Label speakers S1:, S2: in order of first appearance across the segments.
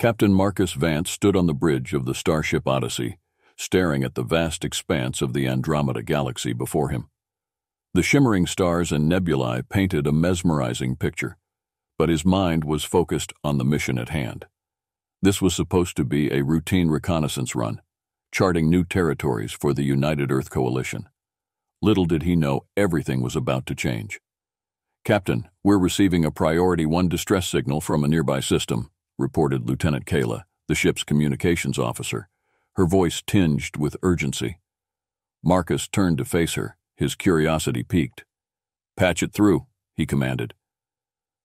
S1: Captain Marcus Vance stood on the bridge of the starship Odyssey, staring at the vast expanse of the Andromeda Galaxy before him. The shimmering stars and nebulae painted a mesmerizing picture, but his mind was focused on the mission at hand. This was supposed to be a routine reconnaissance run, charting new territories for the United Earth Coalition. Little did he know everything was about to change. "Captain, we're receiving a Priority 1 distress signal from a nearby system," reported Lieutenant Kayla, the ship's communications officer, her voice tinged with urgency. Marcus turned to face her, his curiosity piqued. "Patch it through," he commanded.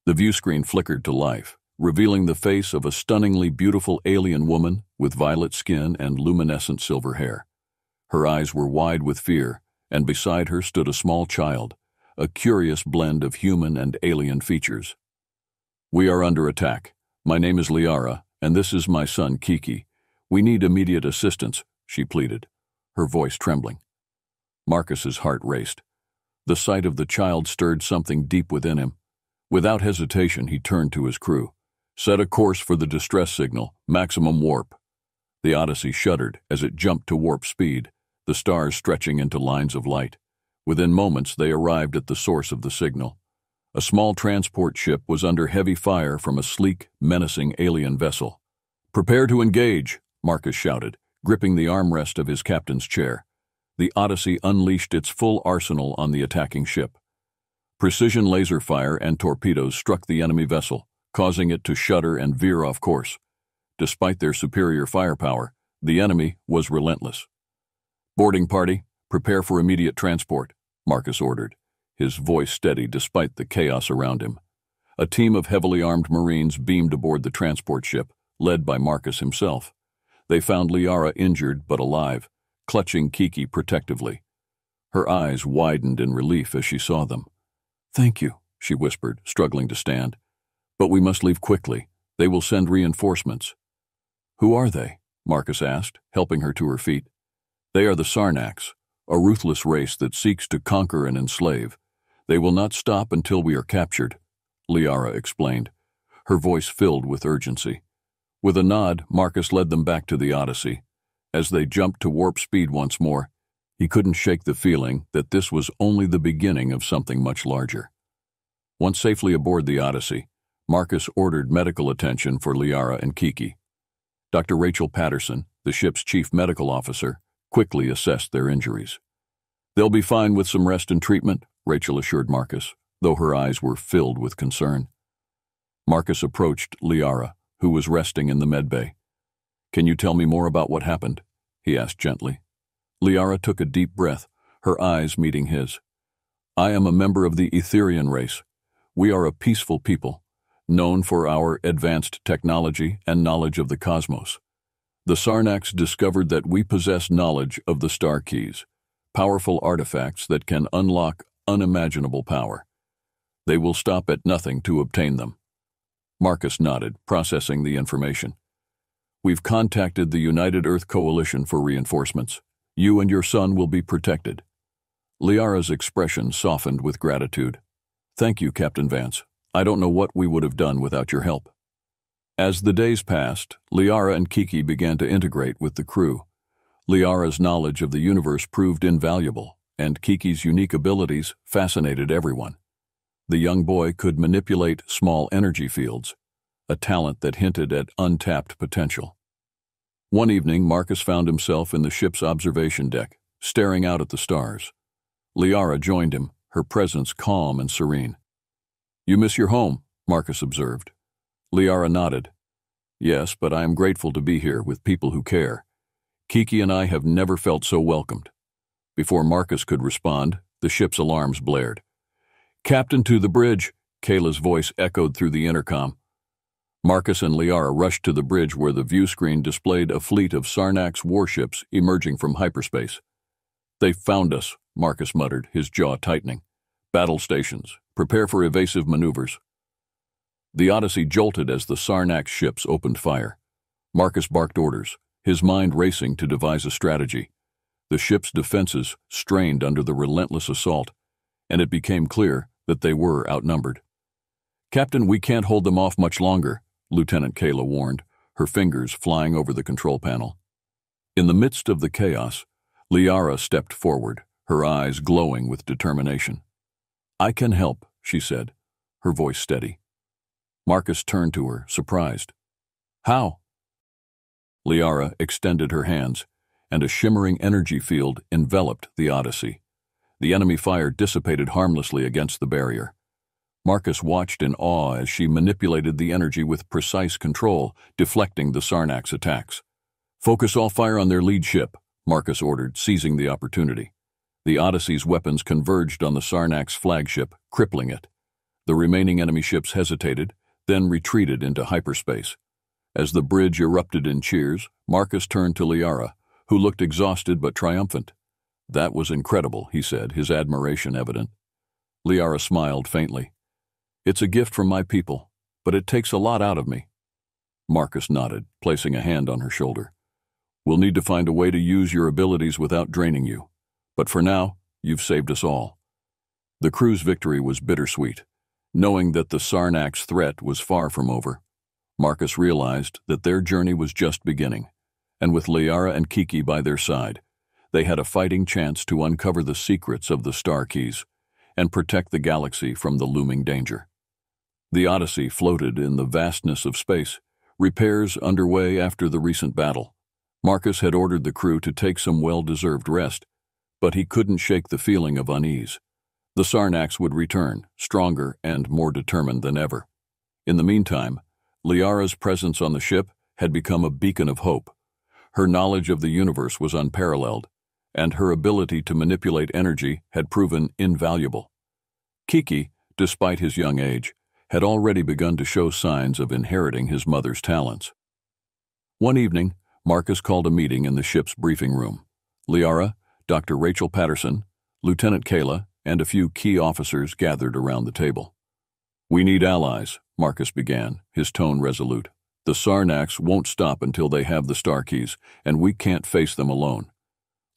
S1: The view screen flickered to life, revealing the face of a stunningly beautiful alien woman with violet skin and luminescent silver hair. Her eyes were wide with fear, and beside her stood a small child, a curious blend of human and alien features. "We are under attack. My name is Liara, and this is my son Kiki. We need immediate assistance," she pleaded, her voice trembling. Marcus's heart raced. The sight of the child stirred something deep within him. Without hesitation, he turned to his crew. "Set a course for the distress signal, maximum warp." The Odyssey shuddered as it jumped to warp speed, the stars stretching into lines of light. Within moments, they arrived at the source of the signal. A small transport ship was under heavy fire from a sleek, menacing alien vessel. "Prepare to engage," Marcus shouted, gripping the armrest of his captain's chair. The Odyssey unleashed its full arsenal on the attacking ship. Precision laser fire and torpedoes struck the enemy vessel, causing it to shudder and veer off course. Despite their superior firepower, the enemy was relentless. "Boarding party, prepare for immediate transport," Marcus ordered, his voice steady despite the chaos around him. A team of heavily armed Marines beamed aboard the transport ship, led by Marcus himself. They found Liara injured but alive, clutching Kiki protectively. Her eyes widened in relief as she saw them. "Thank you," she whispered, struggling to stand. "But we must leave quickly. They will send reinforcements." "Who are they?" Marcus asked, helping her to her feet. "They are the Sarnax, a ruthless race that seeks to conquer and enslave. They will not stop until we are captured," Liara explained, her voice filled with urgency. With a nod, Marcus led them back to the Odyssey. As they jumped to warp speed once more, he couldn't shake the feeling that this was only the beginning of something much larger. Once safely aboard the Odyssey, Marcus ordered medical attention for Liara and Kiki. Dr. Rachel Patterson, the ship's chief medical officer, quickly assessed their injuries. "They'll be fine with some rest and treatment," Rachel assured Marcus, though her eyes were filled with concern. Marcus approached Liara, who was resting in the medbay. "Can you tell me more about what happened?" he asked gently. Liara took a deep breath, her eyes meeting his. "I am a member of the Etherian race. We are a peaceful people, known for our advanced technology and knowledge of the cosmos. The Sarnax discovered that we possess knowledge of the star keys, powerful artifacts that can unlock unimaginable power. They will stop at nothing to obtain them." Marcus nodded, processing the information. "We've contacted the United Earth Coalition for reinforcements. You and your son will be protected." Liara's expression softened with gratitude. "Thank you, Captain Vance. I don't know what we would have done without your help." As the days passed, Liara and Kiki began to integrate with the crew. Liara's knowledge of the universe proved invaluable, and Kiki's unique abilities fascinated everyone. The young boy could manipulate small energy fields, a talent that hinted at untapped potential. One evening, Marcus found himself in the ship's observation deck, staring out at the stars. Liara joined him, her presence calm and serene. "You miss your home," Marcus observed. Liara nodded. "Yes, but I am grateful to be here with people who care. Kiki and I have never felt so welcomed." Before Marcus could respond, the ship's alarms blared. "Captain, to the bridge," Kayla's voice echoed through the intercom. Marcus and Liara rushed to the bridge where the view screen displayed a fleet of Sarnax warships emerging from hyperspace. "They found us," Marcus muttered, his jaw tightening. "Battle stations. Prepare for evasive maneuvers." The Odyssey jolted as the Sarnax ships opened fire. Marcus barked orders, his mind racing to devise a strategy. The ship's defenses strained under the relentless assault, and it became clear that they were outnumbered. "Captain, we can't hold them off much longer," Lieutenant Kayla warned, her fingers flying over the control panel. In the midst of the chaos, Liara stepped forward, her eyes glowing with determination. "I can help," she said, her voice steady. Marcus turned to her, surprised. "How?" Liara extended her hands, and a shimmering energy field enveloped the Odyssey. The enemy fire dissipated harmlessly against the barrier. Marcus watched in awe as she manipulated the energy with precise control, deflecting the Sarnax's attacks. "Focus all fire on their lead ship," Marcus ordered, seizing the opportunity. The Odyssey's weapons converged on the Sarnax's flagship, crippling it. The remaining enemy ships hesitated, then retreated into hyperspace. As the bridge erupted in cheers, Marcus turned to Liara, who looked exhausted but triumphant. "That was incredible," he said, his admiration evident. Liara smiled faintly. "It's a gift from my people, but it takes a lot out of me." Marcus nodded, placing a hand on her shoulder. "We'll need to find a way to use your abilities without draining you. But for now, you've saved us all." The crew's victory was bittersweet. Knowing that the Sarnax's threat was far from over, Marcus realized that their journey was just beginning, and with Liara and Kiki by their side, they had a fighting chance to uncover the secrets of the Star Keys and protect the galaxy from the looming danger. The Odyssey floated in the vastness of space, repairs underway after the recent battle. Marcus had ordered the crew to take some well-deserved rest, but he couldn't shake the feeling of unease. The Sarnax's would return, stronger and more determined than ever. In the meantime, Liara's presence on the ship had become a beacon of hope. Her knowledge of the universe was unparalleled, and her ability to manipulate energy had proven invaluable. Kiki, despite his young age, had already begun to show signs of inheriting his mother's talents. One evening, Marcus called a meeting in the ship's briefing room. Liara, Dr. Rachel Patterson, Lieutenant Kayla, and a few key officers gathered around the table. "We need allies," Marcus began, his tone resolute. "The Sarnax's won't stop until they have the Star Keys, and we can't face them alone.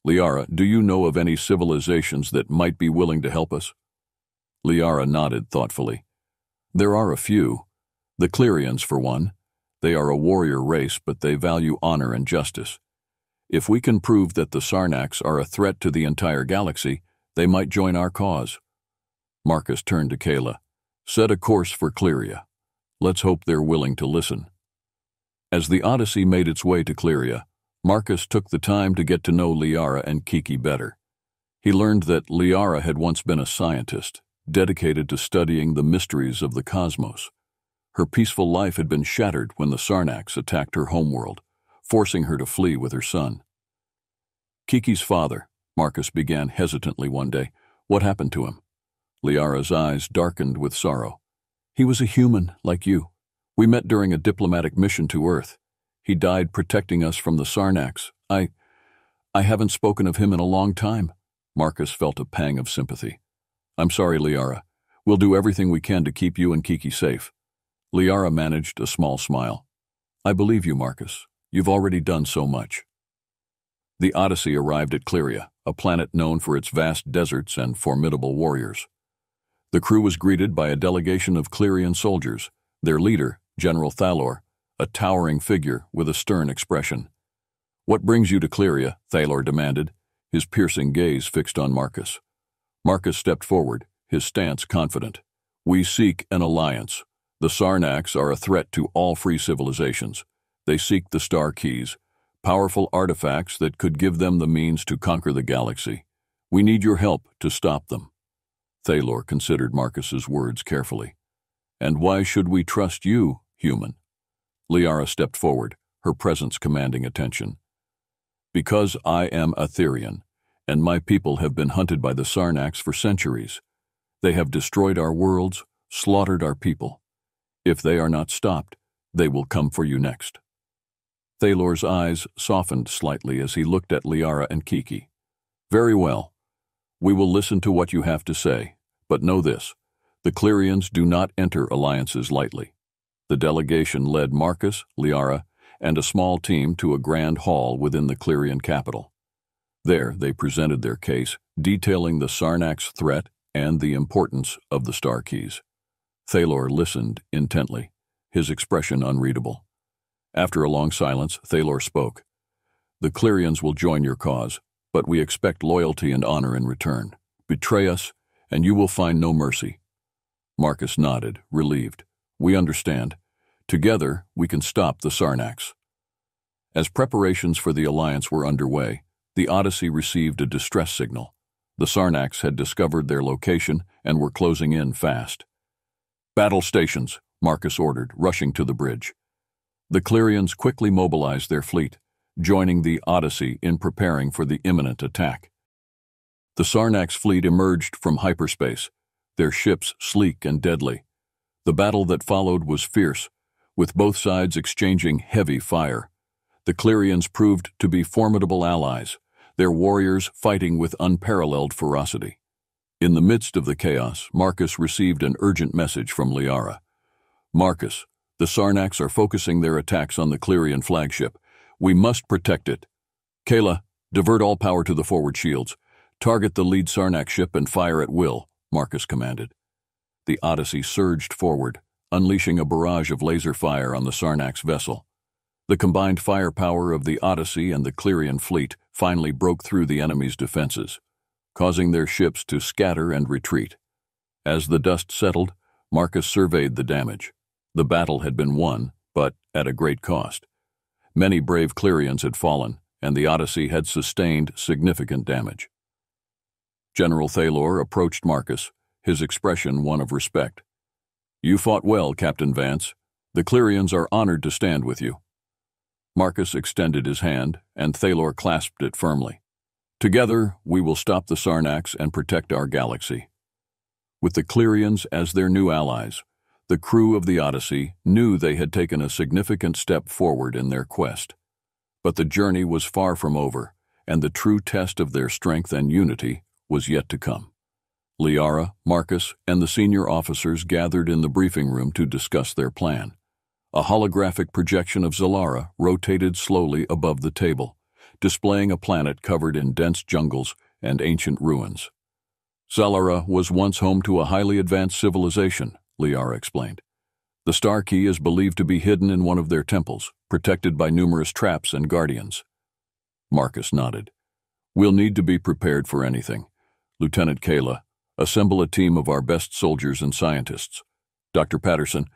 S1: Liara, do you know of any civilizations that might be willing to help us?" Liara nodded thoughtfully. "There are a few. The Clerians, for one. They are a warrior race, but they value honor and justice. If we can prove that the Sarnax's are a threat to the entire galaxy, they might join our cause." Marcus turned to Kayla. "Set a course for Cleria. Let's hope they're willing to listen." As the Odyssey made its way to Cleria, Marcus took the time to get to know Liara and Kiki better. He learned that Liara had once been a scientist, dedicated to studying the mysteries of the cosmos. Her peaceful life had been shattered when the Sarnax's attacked her homeworld, forcing her to flee with her son. "Kiki's father," Marcus began hesitantly one day. "What happened to him?" Liara's eyes darkened with sorrow. "He was a human, like you. We met during a diplomatic mission to Earth. He died protecting us from the Sarnax's. I haven't spoken of him in a long time." Marcus felt a pang of sympathy. "I'm sorry, Liara. We'll do everything we can to keep you and Kiki safe." Liara managed a small smile. "I believe you, Marcus. You've already done so much." The Odyssey arrived at Cleria, a planet known for its vast deserts and formidable warriors. The crew was greeted by a delegation of Clerian soldiers, their leader, General Thalor, a towering figure with a stern expression. "What brings you to Cleria?" Thalor demanded, his piercing gaze fixed on Marcus. Marcus stepped forward, his stance confident. "We seek an alliance. The Sarnax's are a threat to all free civilizations. They seek the Star Keys, powerful artifacts that could give them the means to conquer the galaxy. We need your help to stop them." Thalor considered Marcus's words carefully. "And why should we trust you, human?" Liara stepped forward, her presence commanding attention. "Because I am Aetherian, and my people have been hunted by the Sarnax's for centuries. They have destroyed our worlds, slaughtered our people. If they are not stopped, they will come for you next." Thalor's eyes softened slightly as he looked at Liara and Kiki. "Very well. We will listen to what you have to say, but know this. The Clerians do not enter alliances lightly." The delegation led Marcus, Liara, and a small team to a grand hall within the Clerian capital. There they presented their case, detailing the Sarnax's threat and the importance of the Star Keys. Thalor listened intently, his expression unreadable. After a long silence, Thalor spoke. "The Clerians will join your cause, but we expect loyalty and honor in return. Betray us, and you will find no mercy." Marcus nodded, relieved. "We understand. Together, we can stop the Sarnax." As preparations for the alliance were underway, the Odyssey received a distress signal. The Sarnax had discovered their location and were closing in fast. "Battle stations," Marcus ordered, rushing to the bridge. The Clerians quickly mobilized their fleet, joining the Odyssey in preparing for the imminent attack. The Sarnax fleet emerged from hyperspace, their ships sleek and deadly. The battle that followed was fierce, with both sides exchanging heavy fire. The Clerians proved to be formidable allies, their warriors fighting with unparalleled ferocity. In the midst of the chaos, Marcus received an urgent message from Liara. "Marcus, the Sarnax are focusing their attacks on the Clerian flagship. We must protect it. Kayla, divert all power to the forward shields. Target the lead Sarnax ship and fire at will," Marcus commanded. The Odyssey surged forward, unleashing a barrage of laser fire on the Sarnax vessel. The combined firepower of the Odyssey and the Clerian fleet finally broke through the enemy's defenses, causing their ships to scatter and retreat. As the dust settled, Marcus surveyed the damage. The battle had been won, but at a great cost. Many brave Clerians had fallen, and the Odyssey had sustained significant damage. General Thalor approached Marcus, his expression one of respect. "You fought well, Captain Vance. The Clerians are honored to stand with you." Marcus extended his hand, and Thalor clasped it firmly. "Together, we will stop the Sarnax and protect our galaxy." With the Clerians as their new allies, the crew of the Odyssey knew they had taken a significant step forward in their quest. But the journey was far from over, and the true test of their strength and unity was yet to come. Liara, Marcus, and the senior officers gathered in the briefing room to discuss their plan. A holographic projection of Zalara rotated slowly above the table, displaying a planet covered in dense jungles and ancient ruins. "Zalara was once home to a highly advanced civilization," Liara explained. "The star key is believed to be hidden in one of their temples, protected by numerous traps and guardians." Marcus nodded. "We'll need to be prepared for anything. Lieutenant Kayla, assemble a team of our best soldiers and scientists. Dr. Patterson,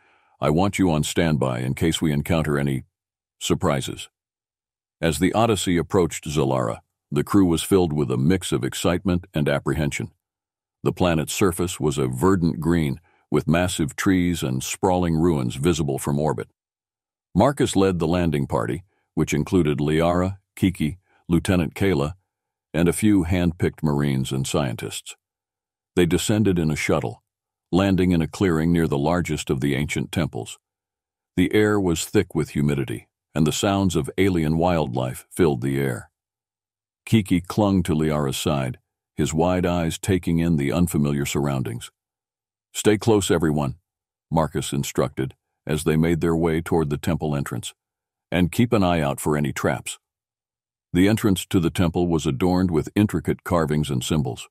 S1: I want you on standby in case we encounter any surprises." As the Odyssey approached Zalara, the crew was filled with a mix of excitement and apprehension. The planet's surface was a verdant green, with massive trees and sprawling ruins visible from orbit. Marcus led the landing party, which included Liara, Kiki, Lieutenant Kayla, and a few hand-picked Marines and scientists. They descended in a shuttle, landing in a clearing near the largest of the ancient temples. The air was thick with humidity, and the sounds of alien wildlife filled the air. Kiki clung to Liara's side, his wide eyes taking in the unfamiliar surroundings. "Stay close, everyone," Marcus instructed as they made their way toward the temple entrance, "and keep an eye out for any traps." The entrance to the temple was adorned with intricate carvings and symbols.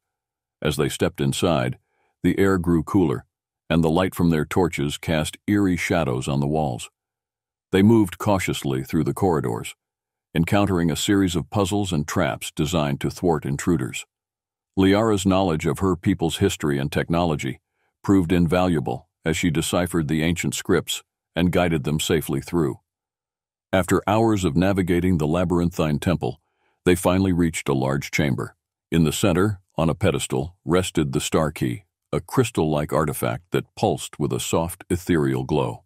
S1: As they stepped inside, the air grew cooler, and the light from their torches cast eerie shadows on the walls. They moved cautiously through the corridors, encountering a series of puzzles and traps designed to thwart intruders. Liara's knowledge of her people's history and technology proved invaluable as she deciphered the ancient scripts and guided them safely through. After hours of navigating the labyrinthine temple, they finally reached a large chamber. In the center, on a pedestal, rested the star key, a crystal-like artifact that pulsed with a soft, ethereal glow.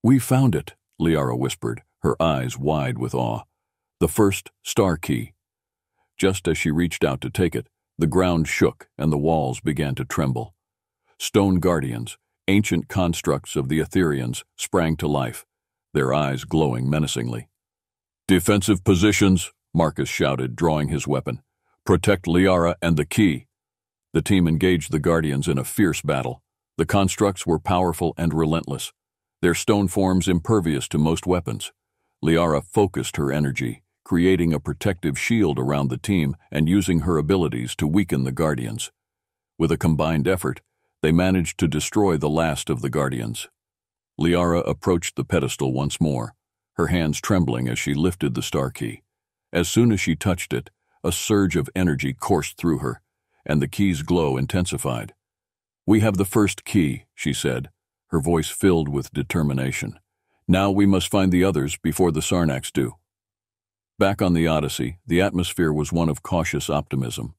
S1: "We found it," Liara whispered, her eyes wide with awe. "The first star key." Just as she reached out to take it, the ground shook and the walls began to tremble. Stone guardians, ancient constructs of the Etherians, sprang to life, their eyes glowing menacingly. "Defensive positions," Marcus shouted, drawing his weapon. "Protect Liara and the key." The team engaged the guardians in a fierce battle. The constructs were powerful and relentless, their stone forms impervious to most weapons. Liara focused her energy, creating a protective shield around the team and using her abilities to weaken the guardians. With a combined effort, they managed to destroy the last of the guardians. Liara approached the pedestal once more, her hands trembling as she lifted the star key. As soon as she touched it, a surge of energy coursed through her, and the key's glow intensified. "We have the first key," she said, her voice filled with determination. "Now we must find the others before the Sarnax do." Back on the Odyssey, the atmosphere was one of cautious optimism.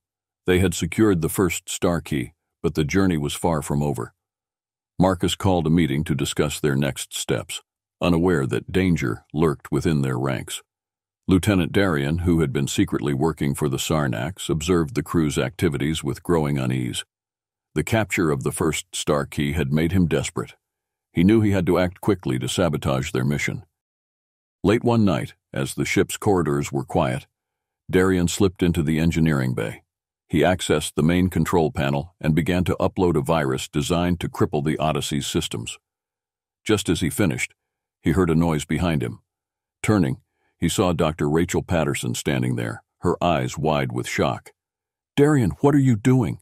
S1: They had secured the first star key, but the journey was far from over. Marcus called a meeting to discuss their next steps, unaware that danger lurked within their ranks. Lieutenant Darien, who had been secretly working for the Sarnax, observed the crew's activities with growing unease. The capture of the first star key had made him desperate. He knew he had to act quickly to sabotage their mission. Late one night, as the ship's corridors were quiet, Darien slipped into the engineering bay. He accessed the main control panel and began to upload a virus designed to cripple the Odyssey's systems. Just as he finished, he heard a noise behind him. Turning, he saw Dr. Rachel Patterson standing there, her eyes wide with shock. "Darien, what are you doing?"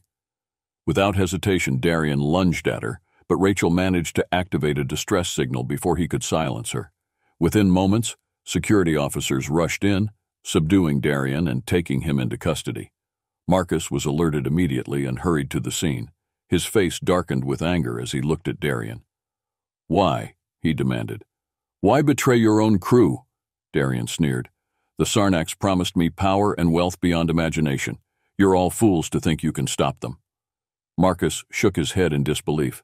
S1: Without hesitation, Darien lunged at her, but Rachel managed to activate a distress signal before he could silence her. Within moments, security officers rushed in, subduing Darien and taking him into custody. Marcus was alerted immediately and hurried to the scene. His face darkened with anger as he looked at Darien. "Why?" he demanded. "Why betray your own crew?" Darien sneered. "The Sarnax promised me power and wealth beyond imagination. You're all fools to think you can stop them." Marcus shook his head in disbelief.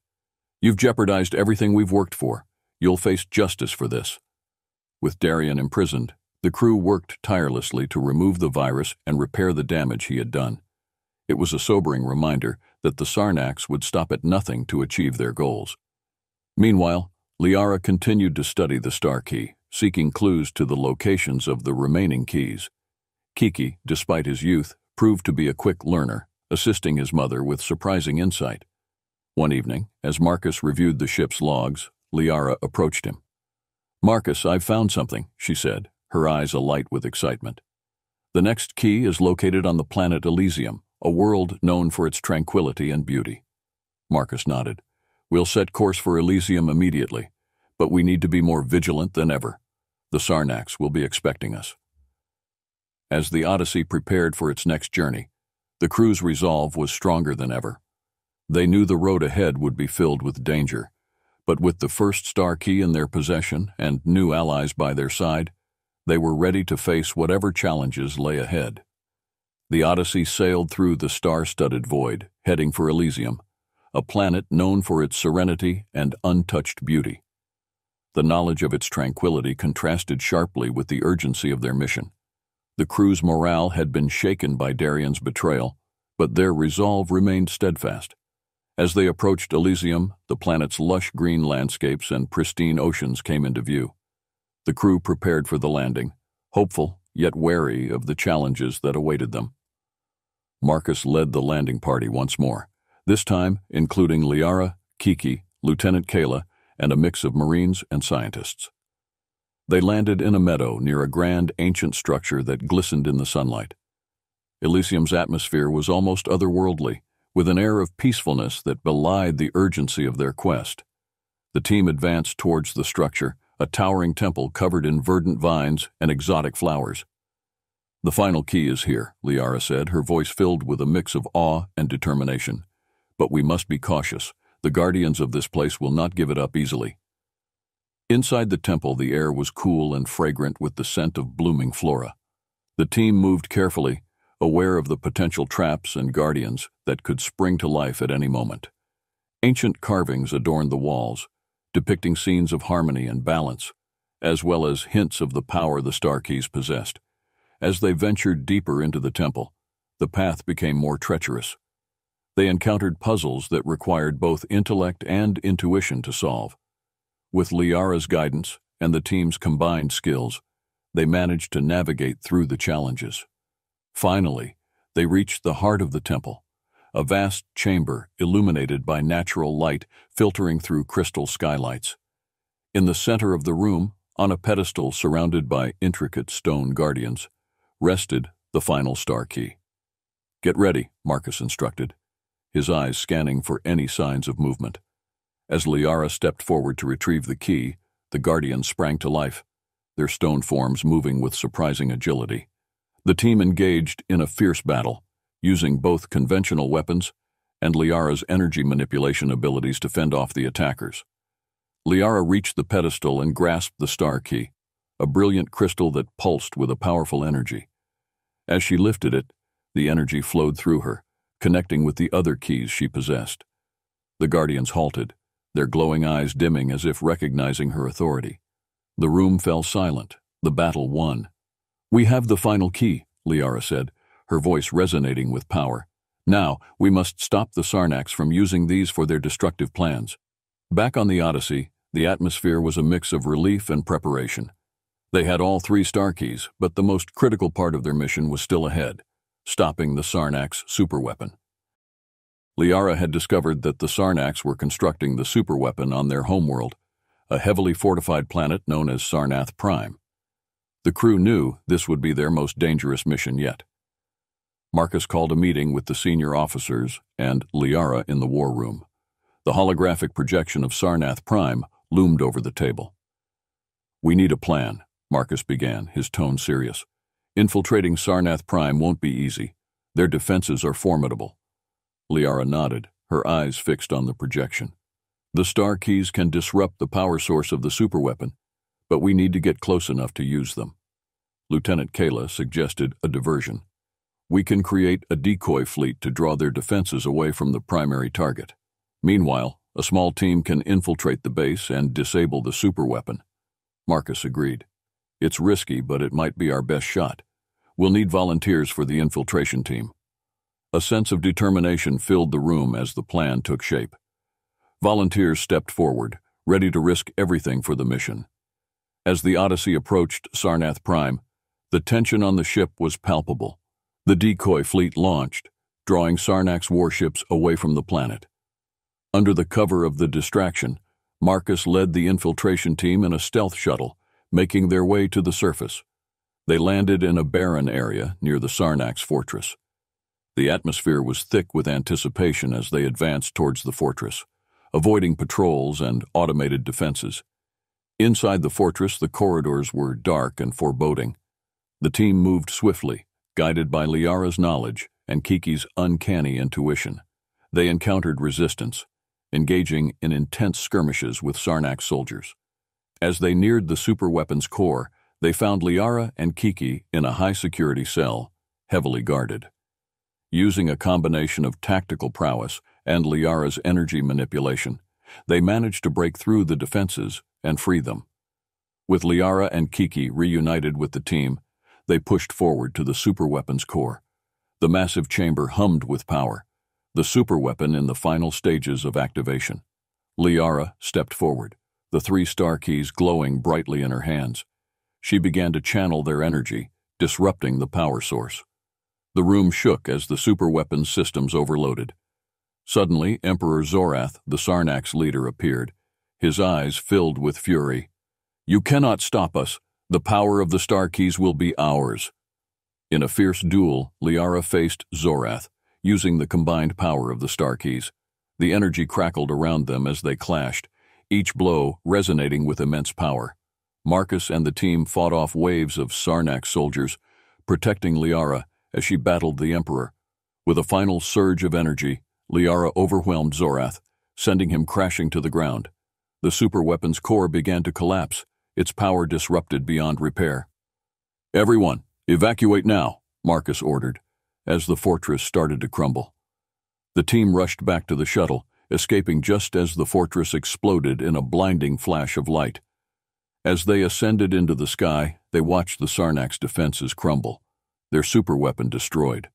S1: "You've jeopardized everything we've worked for. You'll face justice for this." With Darien imprisoned, the crew worked tirelessly to remove the virus and repair the damage he had done. It was a sobering reminder that the Sarnax would stop at nothing to achieve their goals. Meanwhile, Liara continued to study the star key, seeking clues to the locations of the remaining keys. Kiki, despite his youth, proved to be a quick learner, assisting his mother with surprising insight. One evening, as Marcus reviewed the ship's logs, Liara approached him. "Marcus, I've found something," she said, her eyes alight with excitement. "The next key is located on the planet Elysium, a world known for its tranquility and beauty." Marcus nodded. "We'll set course for Elysium immediately, but we need to be more vigilant than ever. The Sarnax will be expecting us." As the Odyssey prepared for its next journey, the crew's resolve was stronger than ever. They knew the road ahead would be filled with danger, but with the first star key in their possession and new allies by their side, they were ready to face whatever challenges lay ahead. The Odyssey sailed through the star-studded void, heading for Elysium, a planet known for its serenity and untouched beauty. The knowledge of its tranquility contrasted sharply with the urgency of their mission. The crew's morale had been shaken by Darien's betrayal, but their resolve remained steadfast. As they approached Elysium, the planet's lush green landscapes and pristine oceans came into view. The crew prepared for the landing, hopeful yet wary of the challenges that awaited them. Marcus led the landing party once more, this time including Liara, Kiki, Lieutenant Kayla, and a mix of Marines and scientists. They landed in a meadow near a grand ancient structure that glistened in the sunlight. Elysium's atmosphere was almost otherworldly, with an air of peacefulness that belied the urgency of their quest. The team advanced towards the structure, a towering temple covered in verdant vines and exotic flowers. "The final key is here," Liara said, her voice filled with a mix of awe and determination. "But we must be cautious. The guardians of this place will not give it up easily." Inside the temple, the air was cool and fragrant with the scent of blooming flora. The team moved carefully, aware of the potential traps and guardians that could spring to life at any moment. Ancient carvings adorned the walls, depicting scenes of harmony and balance, as well as hints of the power the star keys possessed. As they ventured deeper into the temple, the path became more treacherous. They encountered puzzles that required both intellect and intuition to solve. With Liara's guidance and the team's combined skills, they managed to navigate through the challenges. Finally, they reached the heart of the temple, a vast chamber illuminated by natural light filtering through crystal skylights. In the center of the room, on a pedestal surrounded by intricate stone guardians, rested the final star key. "Get ready," Marcus instructed, his eyes scanning for any signs of movement. As Liara stepped forward to retrieve the key, the guardians sprang to life. their stone forms moving with surprising agility. The team engaged in a fierce battle, using both conventional weapons and Liara's energy manipulation abilities to fend off the attackers. Liara reached the pedestal and grasped the star key, a brilliant crystal that pulsed with a powerful energy. As she lifted it, the energy flowed through her, connecting with the other keys she possessed. The Guardians halted, their glowing eyes dimming as if recognizing her authority. The room fell silent. The battle won. "We have the final key," Liara said, her voice resonating with power. "Now, we must stop the Sarnax from using these for their destructive plans." Back on the Odyssey, the atmosphere was a mix of relief and preparation. They had all 3 star keys, but the most critical part of their mission was still ahead, stopping the Sarnax superweapon. Liara had discovered that the Sarnax were constructing the superweapon on their homeworld, a heavily fortified planet known as Sarnath Prime. The crew knew this would be their most dangerous mission yet. Marcus called a meeting with the senior officers and Liara in the war room. The holographic projection of Sarnath Prime loomed over the table. "We need a plan," Marcus began, his tone serious. "Infiltrating Sarnath Prime won't be easy. Their defenses are formidable." Liara nodded, her eyes fixed on the projection. "The star keys can disrupt the power source of the superweapon, but we need to get close enough to use them." Lieutenant Kayla suggested a diversion. "We can create a decoy fleet to draw their defenses away from the primary target. Meanwhile, a small team can infiltrate the base and disable the superweapon." Marcus agreed. "It's risky, but it might be our best shot. We'll need volunteers for the infiltration team." A sense of determination filled the room as the plan took shape. Volunteers stepped forward, ready to risk everything for the mission. As the Odyssey approached Sarnath Prime, the tension on the ship was palpable. The decoy fleet launched, drawing Sarnax warships away from the planet. Under the cover of the distraction, Marcus led the infiltration team in a stealth shuttle, making their way to the surface. They landed in a barren area near the Sarnax fortress. The atmosphere was thick with anticipation as they advanced towards the fortress, avoiding patrols and automated defenses. Inside the fortress, the corridors were dark and foreboding. The team moved swiftly, guided by Liara's knowledge and Kiki's uncanny intuition. They encountered resistance, engaging in intense skirmishes with Sarnax soldiers. As they neared the superweapon's core, they found Liara and Kiki in a high-security cell, heavily guarded. Using a combination of tactical prowess and Liara's energy manipulation, they managed to break through the defenses and free them. With Liara and Kiki reunited with the team, they pushed forward to the superweapon's core. The massive chamber hummed with power, the superweapon in the final stages of activation. Liara stepped forward, the 3 star keys glowing brightly in her hands. She began to channel their energy, disrupting the power source. The room shook as the superweapon systems overloaded. Suddenly, Emperor Zorath, the Sarnax leader, appeared, his eyes filled with fury. "You cannot stop us. The power of the star keys will be ours." In a fierce duel, Liara faced Zorath, using the combined power of the star keys. The energy crackled around them as they clashed, each blow resonating with immense power. Marcus and the team fought off waves of Sarnax soldiers, protecting Liara as she battled the Emperor. With a final surge of energy, Liara overwhelmed Zorath, sending him crashing to the ground. The superweapon's core began to collapse, its power disrupted beyond repair. "Everyone, evacuate now," Marcus ordered, as the fortress started to crumble. The team rushed back to the shuttle, escaping just as the fortress exploded in a blinding flash of light. As they ascended into the sky, they watched the Sarnax defenses crumble, their superweapon destroyed.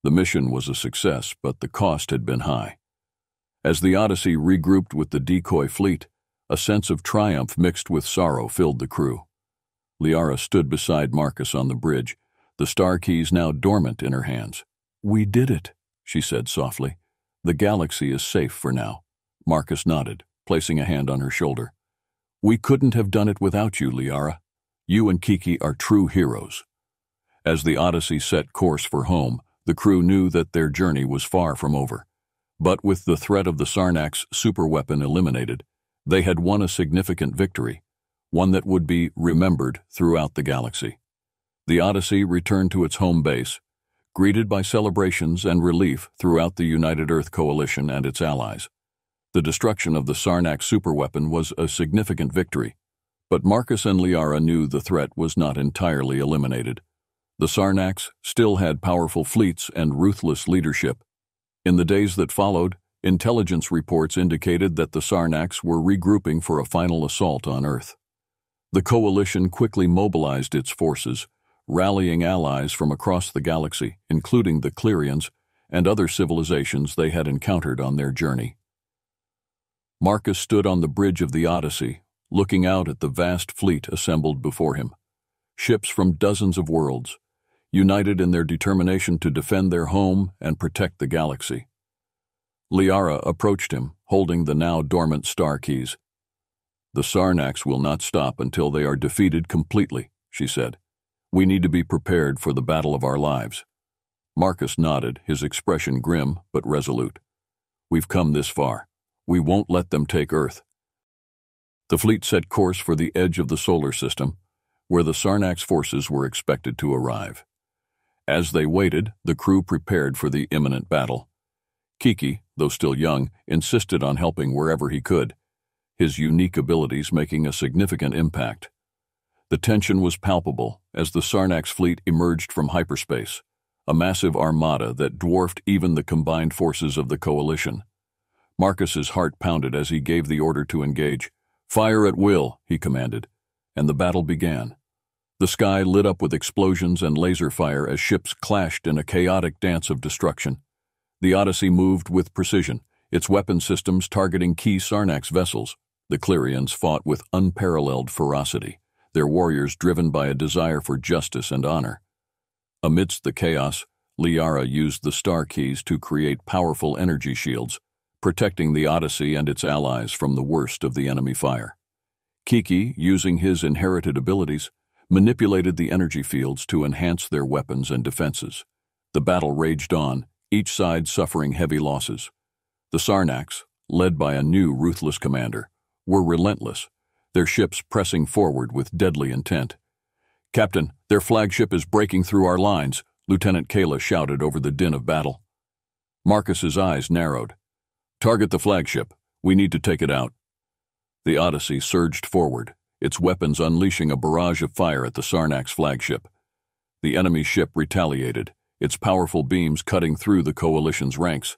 S1: The mission was a success, but the cost had been high. As the Odyssey regrouped with the decoy fleet, a sense of triumph mixed with sorrow filled the crew. Liara stood beside Marcus on the bridge, the star keys now dormant in her hands. "We did it," she said softly. "The galaxy is safe for now." Marcus nodded, placing a hand on her shoulder. "We couldn't have done it without you, Liara. You and Kiki are true heroes." As the Odyssey set course for home, the crew knew that their journey was far from over. But with the threat of the Sarnax superweapon eliminated, they had won a significant victory, one that would be remembered throughout the galaxy. The Odyssey returned to its home base, greeted by celebrations and relief throughout the United Earth Coalition and its allies. The destruction of the Sarnak superweapon was a significant victory, but Marcus and Liara knew the threat was not entirely eliminated. The Sarnaks still had powerful fleets and ruthless leadership. In the days that followed, intelligence reports indicated that the Sarnaks were regrouping for a final assault on Earth. The Coalition quickly mobilized its forces, rallying allies from across the galaxy, including the Clerians and other civilizations they had encountered on their journey. Marcus stood on the bridge of the Odyssey, looking out at the vast fleet assembled before him. Ships from dozens of worlds, united in their determination to defend their home and protect the galaxy. Liara approached him, holding the now dormant star keys. "The Sarnaks will not stop until they are defeated completely," she said. "We need to be prepared for the battle of our lives." Marcus nodded, his expression grim but resolute. "We've come this far. We won't let them take Earth." The fleet set course for the edge of the solar system, where the Sarnak's forces were expected to arrive. As they waited, the crew prepared for the imminent battle. Kiki, though still young, insisted on helping wherever he could, his unique abilities making a significant impact. The tension was palpable as the Sarnak's fleet emerged from hyperspace, a massive armada that dwarfed even the combined forces of the Coalition. Marcus's heart pounded as he gave the order to engage. "Fire at will," he commanded, and the battle began. The sky lit up with explosions and laser fire as ships clashed in a chaotic dance of destruction. The Odyssey moved with precision, its weapon systems targeting key Sarnax vessels. The Clerians fought with unparalleled ferocity, their warriors driven by a desire for justice and honor. Amidst the chaos, Liara used the star keys to create powerful energy shields, protecting the Odyssey and its allies from the worst of the enemy fire. Kiki, using his inherited abilities, manipulated the energy fields to enhance their weapons and defenses. The battle raged on, each side suffering heavy losses. The Sarnaks, led by a new ruthless commander, were relentless, their ships pressing forward with deadly intent. "Captain, their flagship is breaking through our lines," Lieutenant Kayla shouted over the din of battle. Marcus's eyes narrowed. "Target the flagship. We need to take it out." The Odyssey surged forward, its weapons unleashing a barrage of fire at the Sarnak's flagship. The enemy ship retaliated, its powerful beams cutting through the Coalition's ranks.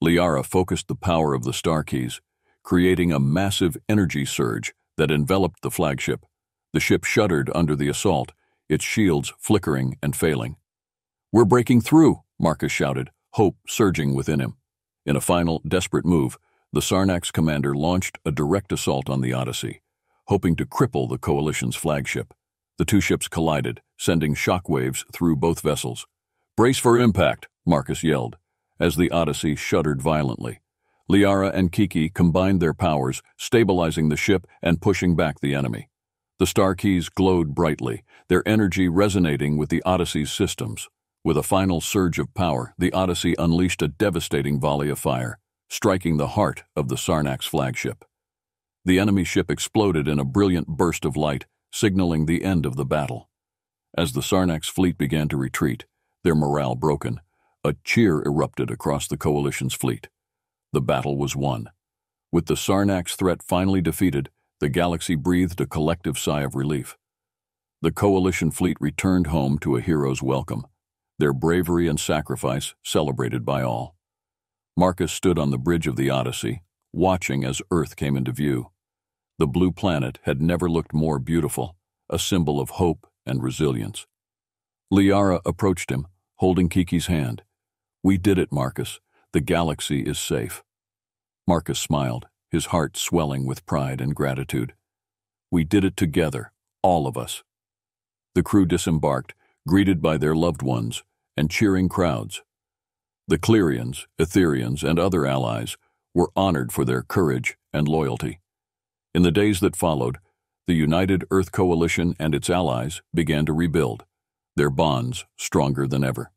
S1: Liara focused the power of the star keys, creating a massive energy surge that enveloped the flagship. The ship shuddered under the assault, its shields flickering and failing. "We're breaking through," Marcus shouted, hope surging within him. In a final, desperate move, the Sarnak's commander launched a direct assault on the Odyssey, hoping to cripple the Coalition's flagship. The two ships collided, sending shockwaves through both vessels. "Brace for impact," Marcus yelled, as the Odyssey shuddered violently. Liara and Kiki combined their powers, stabilizing the ship and pushing back the enemy. The star keys glowed brightly, their energy resonating with the Odyssey's systems. With a final surge of power, the Odyssey unleashed a devastating volley of fire, striking the heart of the Sarnak's flagship. The enemy ship exploded in a brilliant burst of light, signaling the end of the battle. As the Sarnak's fleet began to retreat, their morale broken, a cheer erupted across the Coalition's fleet. The battle was won. With the Sarnak's threat finally defeated, the galaxy breathed a collective sigh of relief. The Coalition fleet returned home to a hero's welcome, their bravery and sacrifice celebrated by all. Marcus stood on the bridge of the Odyssey, watching as Earth came into view. The blue planet had never looked more beautiful, a symbol of hope and resilience. Liara approached him, holding Kiki's hand. "We did it, Marcus. The galaxy is safe." Marcus smiled, his heart swelling with pride and gratitude. "We did it together, all of us." The crew disembarked, greeted by their loved ones, and cheering crowds. The Clerians, Etherians, and other allies were honored for their courage and loyalty. In the days that followed, the United Earth Coalition and its allies began to rebuild, their bonds stronger than ever.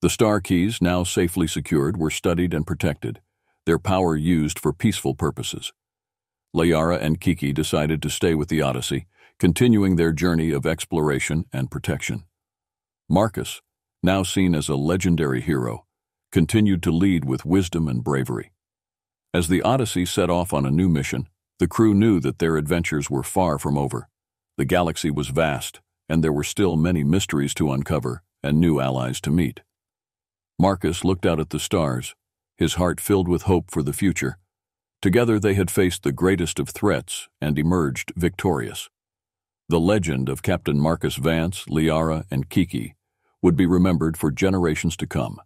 S1: The star keys, now safely secured, were studied and protected, their power used for peaceful purposes. Liara and Kiki decided to stay with the Odyssey, continuing their journey of exploration and protection. Marcus, now seen as a legendary hero, continued to lead with wisdom and bravery. As the Odyssey set off on a new mission, the crew knew that their adventures were far from over. The galaxy was vast, and there were still many mysteries to uncover and new allies to meet. Marcus looked out at the stars, his heart filled with hope for the future. Together they had faced the greatest of threats and emerged victorious. The legend of Captain Marcus Vance, Liara, and Kiki would be remembered for generations to come,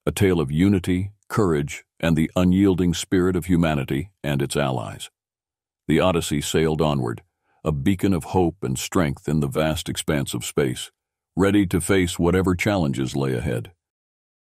S1: a tale of unity, courage, and the unyielding spirit of humanity and its allies. The Odyssey sailed onward, a beacon of hope and strength in the vast expanse of space, ready to face whatever challenges lay ahead.